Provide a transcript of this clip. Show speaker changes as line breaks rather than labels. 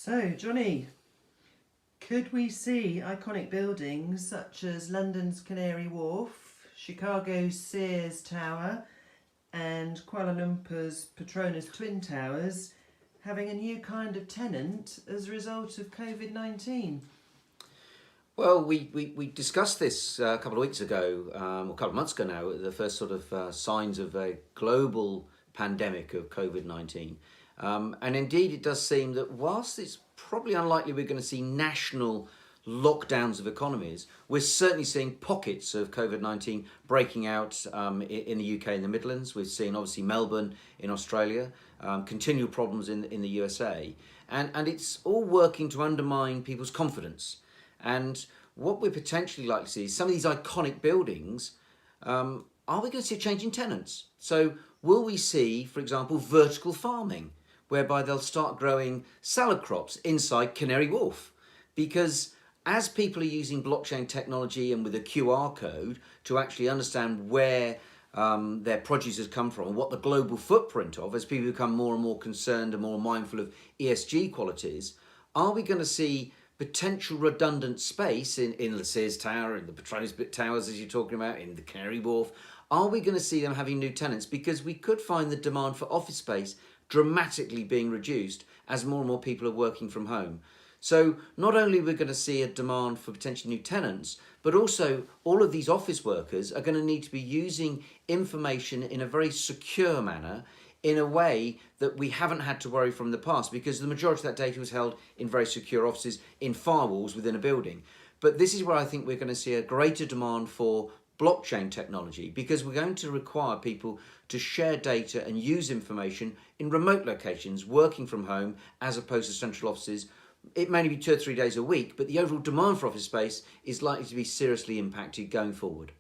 So, Johnny, could we see iconic buildings such as London's Canary Wharf, Chicago's Sears Tower, and Kuala Lumpur's Petronas Twin Towers having a new kind of tenant as a result of COVID-19?
Well, we discussed this a couple of weeks ago, or a couple of months ago now, the first sort of signs of a global pandemic of COVID-19. And indeed, it does seem that whilst it's probably unlikely we're going to see national lockdowns of economies, we're certainly seeing pockets of COVID-19 breaking out in the UK and the Midlands. We've seen obviously Melbourne in Australia, continual problems in the USA. And it's all working to undermine people's confidence. And what we're potentially likely to see is some of these iconic buildings, are we going to see a change in tenants? So will we see, for example, vertical farming, whereby they'll start growing salad crops inside Canary Wharf? Because as people are using blockchain technology and with a QR code to actually understand where their produce has come from and what the global footprint of, as people become more and more concerned and more mindful of ESG qualities, are we going to see potential redundant space in the Sears Tower, in the Petronas Towers, as you're talking about, in the Canary Wharf? Are we going to see them having new tenants? Because we could find the demand for office space dramatically being reduced as more and more people are working from home. So not only are we going to see a demand for potential new tenants, but also all of these office workers are going to need to be using information in a very secure manner, in a way that we haven't had to worry from the past, because the majority of that data was held in very secure offices in firewalls within a building. But this is where I think we're going to see a greater demand for blockchain technology, because we're going to require people to share data and use information in remote locations, working from home, as opposed to central offices. It may only be 2 or 3 days a week, but the overall demand for office space is likely to be seriously impacted going forward.